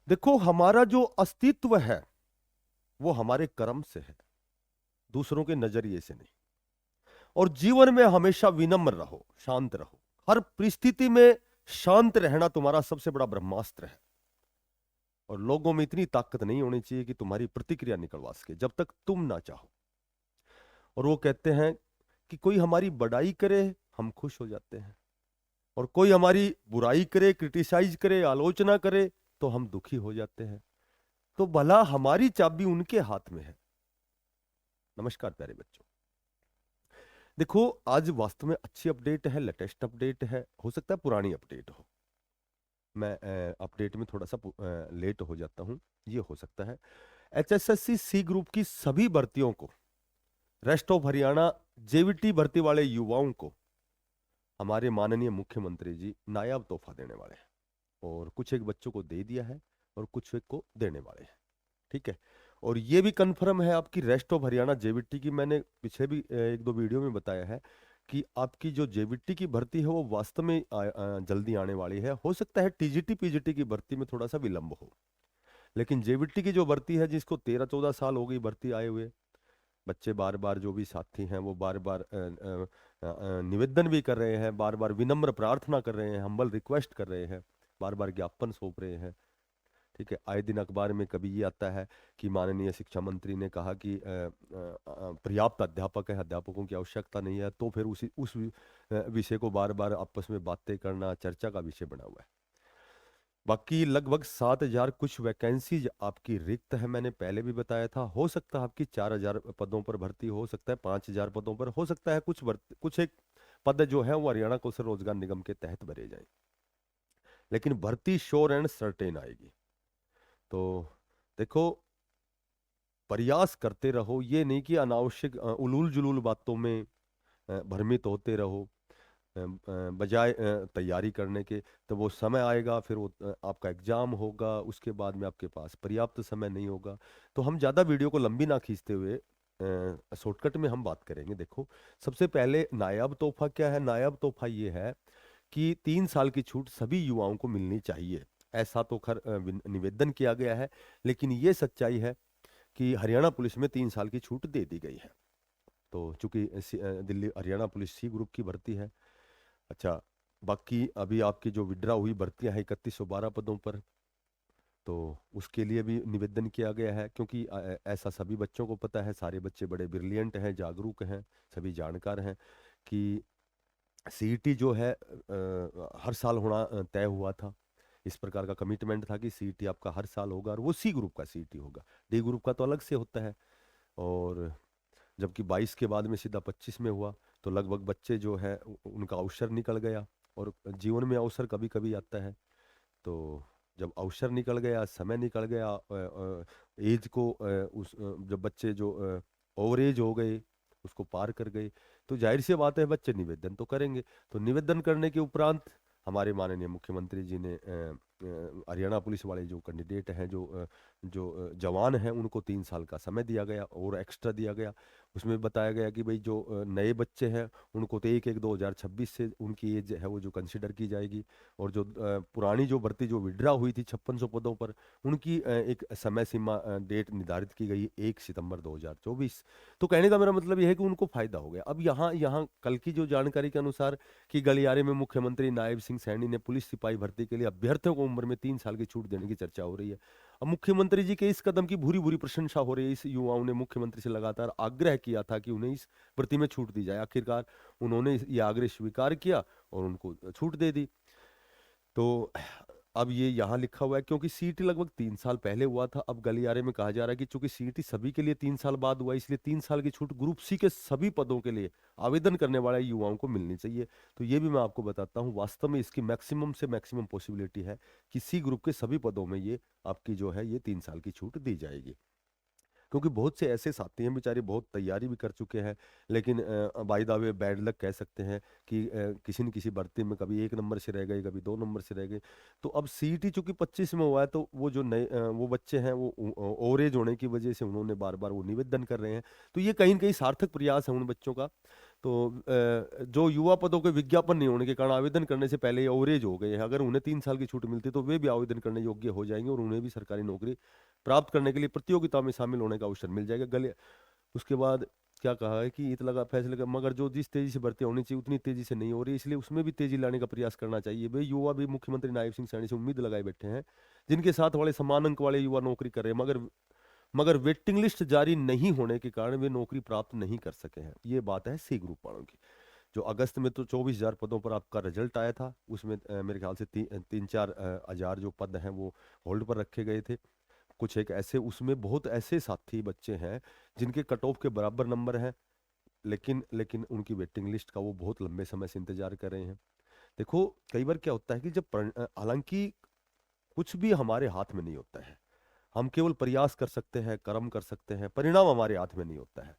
देखो, हमारा जो अस्तित्व है वो हमारे कर्म से है, दूसरों के नजरिए से नहीं। और जीवन में हमेशा विनम्र रहो, शांत रहो। हर परिस्थिति में शांत रहना तुम्हारा सबसे बड़ा ब्रह्मास्त्र है। और लोगों में इतनी ताकत नहीं होनी चाहिए कि तुम्हारी प्रतिक्रिया निकलवा सके जब तक तुम ना चाहो। और वो कहते हैं कि कोई हमारी बड़ाई करे, हम खुश हो जाते हैं। और कोई हमारी बुराई करे, क्रिटिसाइज करे, आलोचना करे, तो हम दुखी हो जाते हैं। तो भला हमारी चाबी उनके हाथ में है। नमस्कार प्यारे बच्चों। देखो, आज वास्तव में अच्छी अपडेट है, लेटेस्ट अपडेट है, हो सकता है पुरानी अपडेट हो। मैं अपडेट में थोड़ा सा लेट हो जाता हूं, ये हो सकता है। एचएसएससी सी ग्रुप की सभी भर्तियों को, रेस्ट ऑफ हरियाणा जेवीटी भर्ती वाले युवाओं को हमारे माननीय मुख्यमंत्री जी नायाब तोहफा देने वाले हैं। और कुछ एक बच्चों को दे दिया है और कुछ एक को देने वाले हैं। ठीक है। और ये भी कंफर्म है आपकी रेस्ट ऑफ हरियाणा जेवीटी की, मैंने पीछे भी एक दो वीडियो में बताया है कि आपकी जो जेवीटी की भर्ती है वो वास्तव में जल्दी आने वाली है। हो सकता है टीजीटी पीजीटी की भर्ती में थोड़ा सा विलंब हो, लेकिन जेवीटी की जो भर्ती है, जिसको 13-14 साल हो गई भर्ती आए हुए, बच्चे बार बार, जो भी साथी हैं वो बार बार निवेदन भी कर रहे हैं, बार बार विनम्र प्रार्थना कर रहे हैं, हम्बल रिक्वेस्ट कर रहे हैं, बार बार ज्ञापन सौंप रहे हैं। ठीक है। आए दिन अखबार में कभी ये आता है कि माननीय शिक्षा मंत्री ने कहा कि पर्याप्त अध्यापक है, अध्यापकों की आवश्यकता नहीं है, तो फिर उस विषय को बार बार आपस में बातें करना चर्चा का विषय बना हुआ है। बाकी लगभग 7,000 कुछ वैकेंसीज आपकी रिक्त है, मैंने पहले भी बताया था। हो सकता है आपकी 4,000 पदों पर भर्ती, हो सकता है 5,000 पदों पर, हो सकता है कुछ एक पद जो है वो हरियाणा कौशल रोजगार निगम के तहत भरे जाएं। लेकिन भर्ती श्योर एंड सर्टेन आएगी। तो देखो, प्रयास करते रहो, ये नहीं कि अनावश्यक उलूल जुलूल बातों में भ्रमित होते रहो। बजाय तैयारी करने के, तो वो समय आएगा, फिर वो आपका एग्जाम होगा, उसके बाद में आपके पास पर्याप्त समय नहीं होगा। तो हम ज़्यादा वीडियो को लंबी ना खींचते हुए शॉर्टकट में हम बात करेंगे। देखो, सबसे पहले नायाब तोहफा क्या है। नायाब तोहफा ये है कि 3 साल की छूट सभी युवाओं को मिलनी चाहिए। ऐसा तो खैर निवेदन किया गया है, लेकिन ये सच्चाई है कि हरियाणा पुलिस में 3 साल की छूट दे दी गई है। तो चूंकि Delhi Haryana police C group की भर्ती है। अच्छा, बाकी अभी आपकी जो विड्रा हुई भर्तियां हैं 3112 पदों पर, तो उसके लिए भी निवेदन किया गया है, क्योंकि ऐसा सभी बच्चों को पता है, सारे बच्चे बड़े ब्रिलियंट हैं, जागरूक हैं, सभी जानकार हैं कि सीईटी जो है हर साल होना तय हुआ था। इस प्रकार का कमिटमेंट था कि सीईटी आपका हर साल होगा, और वो सी ग्रुप का सीईटी होगा। डी ग्रुप का तो अलग से होता है। और जबकि 22 के बाद में सीधा 25 में हुआ, तो लगभग बच्चे जो है उनका अवसर निकल गया। और जीवन में अवसर कभी कभी आता है। तो जब अवसर निकल गया, समय निकल गया, एज को जब बच्चे जो ओवर एज हो गए, उसको पार कर गए, तो जाहिर सी बात है बच्चे निवेदन तो करेंगे। तो निवेदन करने के उपरांत हमारे माननीय मुख्यमंत्री जी ने हरियाणा पुलिस वाले जो कैंडिडेट हैं, जो जवान हैं, उनको 3 साल का समय दिया गया और एक्स्ट्रा दिया गया। उसमें बताया गया कि भाई जो नए बच्चे हैं उनको तो 1/1/2026 से उनकी एज है वो जो कंसिडर की जाएगी। और जो पुरानी जो भर्ती जो विड्रा हुई थी 5600 पदों पर, उनकी एक समय सीमा डेट निर्धारित की गई 1 सितंबर 2024। तो कहने का मेरा मतलब यह है कि उनको फायदा हो गया। अब यहाँ यहाँ कल की जो जानकारी के अनुसार कि गलियारे में मुख्यमंत्री नायब सिंह सैनी ने पुलिस सिपाही भर्ती के लिए अभ्यर्थियों को उम्र में 3 साल की छूट देने की चर्चा हो रही है। अब मुख्यमंत्री जी के इस कदम की भूरी भूरी प्रशंसा हो रही है। इस युवाओं ने मुख्यमंत्री से लगातार आग्रह किया था कि उन्हें इस भर्ती में छूट दी जाए। आखिरकार उन्होंने ये आग्रह स्वीकार किया और उनको छूट दे दी। तो अब ये यहाँ लिखा हुआ है क्योंकि सीईटी लगभग 3 साल पहले हुआ था। अब गलियारे में कहा जा रहा है कि चूंकि सीईटी सभी के लिए 3 साल बाद हुआ, इसलिए 3 साल की छूट ग्रुप सी के सभी पदों के लिए आवेदन करने वाले युवाओं को मिलनी चाहिए। तो ये भी मैं आपको बताता हूँ, वास्तव में इसकी मैक्सिमम से मैक्सिमम पॉसिबिलिटी है कि सी ग्रुप के सभी पदों में ये आपकी जो है ये 3 साल की छूट दी जाएगी। क्योंकि बहुत से ऐसे साथी हैं बेचारे, बहुत तैयारी भी कर चुके हैं, लेकिन by the way bad luck कह सकते हैं कि किसी न किसी भर्ती में कभी 1 नंबर से रह गए, कभी 2 नंबर से रह गए। तो अब सीईटी चूंकि 25 में हुआ है, तो वो जो नए वो बच्चे हैं वो ओवरेज होने की वजह से उन्होंने बार बार वो निवेदन कर रहे हैं। तो ये कहीं न कहीं सार्थक प्रयास है उन बच्चों का। तो जो युवा पदों के विज्ञापन नहीं होने के कारण आवेदन करने से पहले ओवरेज हो गए हैं, अगर उन्हें 3 साल की छूट मिलती तो वे भी आवेदन करने योग्य हो जाएंगे और उन्हें भी सरकारी नौकरी प्राप्त करने के लिए प्रतियोगिता में शामिल होने का अवसर मिल जाएगा। गले उसके बाद क्या कहा है कि इत लगा फैसले का, मगर जो जिस तेजी से भर्ती होनी चाहिए उतनी तेजी से नहीं हो रही, इसलिए उसमें भी तेजी लाने का प्रयास करना चाहिए। वे युवा भी मुख्यमंत्री नायब सिंह सैनी से उम्मीद लगाए बैठे हैं, जिनके साथ वाले समान अंक वाले युवा नौकरी कर रहे हैं, मगर वेटिंग लिस्ट जारी नहीं होने के कारण वे नौकरी प्राप्त नहीं कर सके हैं। ये बात है सी ग्रुप वालों की। जो अगस्त में तो 24,000 पदों पर आपका रिजल्ट आया था, उसमें मेरे ख्याल से 3-4 हजार जो पद हैं वो होल्ड पर रखे गए थे। कुछ एक ऐसे, उसमें बहुत ऐसे साथी बच्चे हैं जिनके कट ऑफ के बराबर नंबर हैं, लेकिन लेकिन उनकी वेटिंग लिस्ट का वो बहुत लंबे समय से इंतजार कर रहे हैं। देखो, कई बार क्या होता है कि हालांकि कुछ भी हमारे हाथ में नहीं होता है, हम केवल प्रयास कर सकते हैं, कर्म कर सकते हैं, परिणाम हमारे हाथ में नहीं होता है।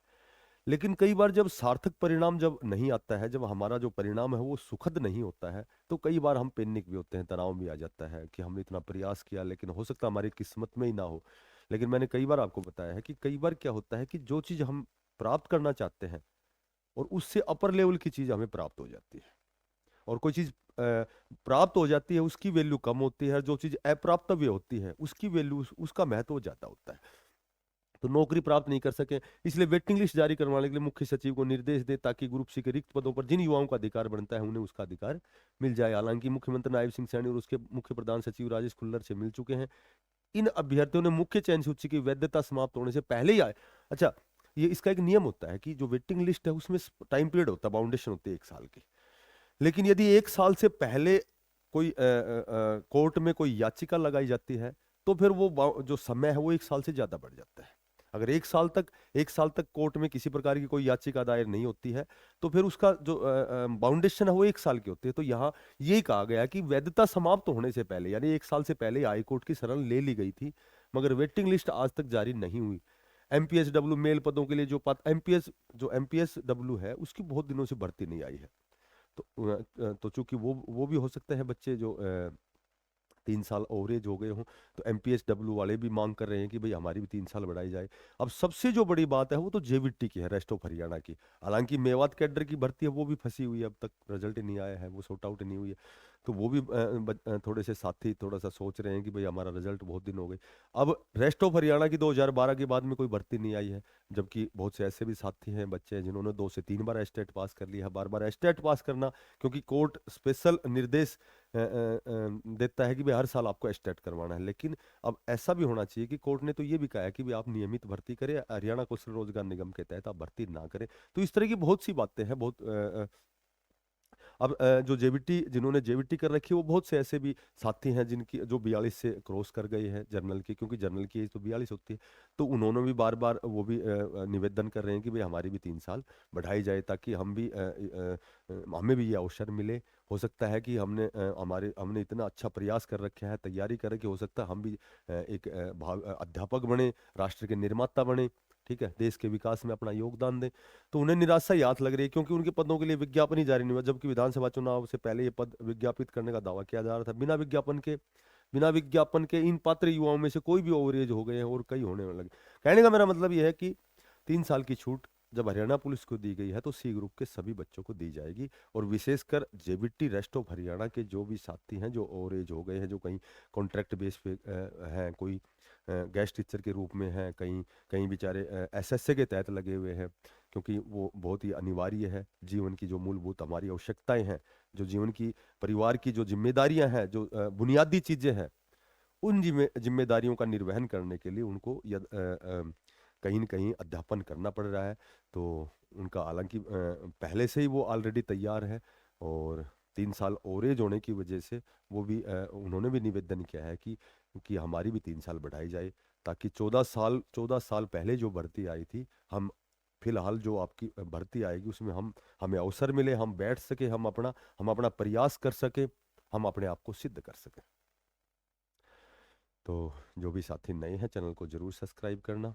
लेकिन कई बार जब सार्थक परिणाम जब नहीं आता है, जब हमारा जो परिणाम है वो सुखद नहीं होता है, तो कई बार हम पैनिक भी होते हैं, तनाव भी आ जाता है कि हमने इतना प्रयास किया लेकिन हो सकता है हमारी किस्मत में ही ना हो। लेकिन मैंने कई बार आपको बताया है कि कई बार क्या होता है कि जो चीज़ हम प्राप्त करना चाहते हैं और उससे अपर लेवल की चीज़ हमें प्राप्त हो जाती है, और कोई चीज़ प्राप्त हो जाती है उसकी वैल्यू कम होती है, जो चीज़ अप्राप्तव्य होती है उसकी वैल्यू, उसका महत्व ज़्यादा होता है। तो नौकरी प्राप्त नहीं कर सके, इसलिए वेटिंग लिस्ट जारी करवाने के लिए मुख्य सचिव को निर्देश दे, ताकि ग्रुप सी के रिक्त पदों पर जिन युवाओं का अधिकार बनता है उन्हें उसका अधिकार मिल जाए। हालांकि मुख्यमंत्री नायब सिंह सैनी और उसके मुख्य प्रधान सचिव राजेश खुल्लर से मिल चुके हैं। इन अभ्यर्थियों ने मुख्य चयन सूची की वैधता समाप्त होने से पहले ही आए। अच्छा, ये इसका एक नियम होता है कि जो वेटिंग लिस्ट है उसमें टाइम पीरियड होता है, बाउंडेशन होती है 1 साल की। लेकिन यदि 1 साल से पहले कोई कोर्ट में कोई याचिका लगाई जाती है, तो फिर वो जो समय है वो 1 साल से ज्यादा बढ़ जाता है। अगर 1 साल तक कोर्ट में किसी प्रकार की कोई याचिका दायर नहीं होती है, तो फिर उसका जो बाउंडेशन है वो 1 साल की होती है। तो यहाँ यही कहा गया कि वैधता समाप्त होने से पहले, यानी 1 साल से पहले हाई कोर्ट की शरण ले ली गई थी, मगर वेटिंग लिस्ट आज तक जारी नहीं हुई। एमपीएसडब्ल्यू मेल पदों के लिए जो पद एमपीएसडब्ल्यू है उसकी बहुत दिनों से भर्ती नहीं आई है। तो चूंकि वो भी हो सकते हैं बच्चे जो 3 साल ओवरेज हो गए हों, तो एमपीएसडब्ल्यू वाले भी मांग कर रहे हैं कि भाई हमारी भी 3 साल बढ़ाई जाए। अब सबसे जो बड़ी बात है वो तो जेवीटी की है, रेस्ट ऑफ हरियाणा की। हालांकि मेवात कैडर की भर्ती है वो भी फंसी हुई है, अब तक रिजल्ट ही नहीं आया है, वो सॉर्ट आउट नहीं हुई है। तो वो भी थोड़े से साथी थोड़ा सा सोच रहे हैं कि भाई हमारा रिजल्ट बहुत दिन हो गए। अब रेस्ट ऑफ हरियाणा की 2012 के बाद में कोई भर्ती नहीं आई है, जबकि बहुत से ऐसे भी साथी हैं, बच्चे हैं जिन्होंने 2 से 3 बार एस्टेट पास कर लिया है। बार बार एस्टेट पास करना, क्योंकि कोर्ट स्पेशल निर्देश देता है कि भाई हर साल आपको एस्टेट करवाना है, लेकिन अब ऐसा भी होना चाहिए कि कोर्ट ने तो ये भी कहा है कि भाई आप नियमित भर्ती करें, हरियाणा कौशल रोजगार निगम के तहत आप भर्ती ना करें। तो इस तरह की बहुत सी बातें हैं, अब जो जेवीटी, जिन्होंने जेवीटी कर रखी है वो बहुत से ऐसे भी साथी हैं जिनकी जो 42 से क्रॉस कर गए हैं जर्नल की, क्योंकि जर्नल की एज तो 42 होती है। तो उन्होंने भी बार बार वो भी निवेदन कर रहे हैं कि भाई हमारी भी 3 साल बढ़ाई जाए, ताकि हमें भी ये अवसर मिले। हो सकता है कि हमने इतना अच्छा प्रयास कर रखा है, तैयारी कर रखी, हो सकता है हम भी एक अध्यापक बने, राष्ट्र के निर्माता बने, ठीक है, देश के विकास में अपना योगदान दें। तो उन्हें निराशा ही हाथ लग रही है, क्योंकि उनके पदों के लिए विज्ञापन ही जारी नहीं हुआ, जबकि विधानसभा चुनाव से पहले ये पद विज्ञापित करने का दावा किया जा रहा था। बिना विज्ञापन के इन पात्र युवाओं में से कोई भी ओवरेज हो गए हैं और कई होने लगे। कहने का मेरा मतलब यह है कि 3 साल की छूट जब हरियाणा पुलिस को दी गई है तो सी ग्रुप के सभी बच्चों को दी जाएगी, और विशेषकर जेबीटी रेस्ट ऑफ हरियाणा के जो भी साथी हैं जो ओवरेज हो गए हैं, जो कहीं कॉन्ट्रैक्ट बेस पे हैं, कोई गेस्ट टीचर के रूप में हैं, कहीं कहीं बेचारे एसएसए के तहत लगे हुए हैं, क्योंकि वो बहुत ही अनिवार्य है। जीवन की जो मूलभूत हमारी आवश्यकताएं हैं, जो जीवन की, परिवार की जो जिम्मेदारियां हैं, जो बुनियादी चीजें हैं, उन जिम्मेदारियों का निर्वहन करने के लिए उनको कहीं न कहीं अध्यापन करना पड़ रहा है। तो उनका हालांकि पहले से ही वो ऑलरेडी तैयार है, और 3 साल ओवरेज होने की वजह से उन्होंने भी निवेदन किया है कि हमारी भी 3 साल बढ़ाई जाए, ताकि 14 साल पहले जो भर्ती आई थी, हम फिलहाल जो आपकी भर्ती आएगी उसमें हमें अवसर मिले, हम बैठ सके, हम अपना प्रयास कर सके, हम अपने आप को सिद्ध कर सके। तो जो भी साथी नए हैं, चैनल को जरूर सब्सक्राइब करना,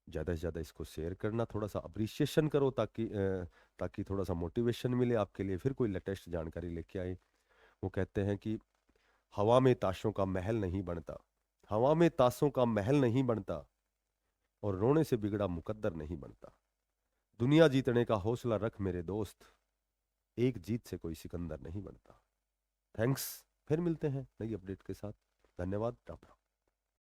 ज़्यादा से ज़्यादा इसको शेयर करना, थोड़ा सा अप्रिसिएशन करो, ताकि थोड़ा सा मोटिवेशन मिले आपके लिए, फिर कोई लेटेस्ट जानकारी लेके आए। वो कहते हैं कि हवा में ताशों का महल नहीं बनता, हवा में ताशों का महल नहीं बनता, और रोने से बिगड़ा मुकद्दर नहीं बनता। दुनिया जीतने का हौसला रख मेरे दोस्त, एक जीत से कोई सिकंदर नहीं बनता। थैंक्स, फिर मिलते हैं नई अपडेट के साथ। धन्यवाद, राम राम।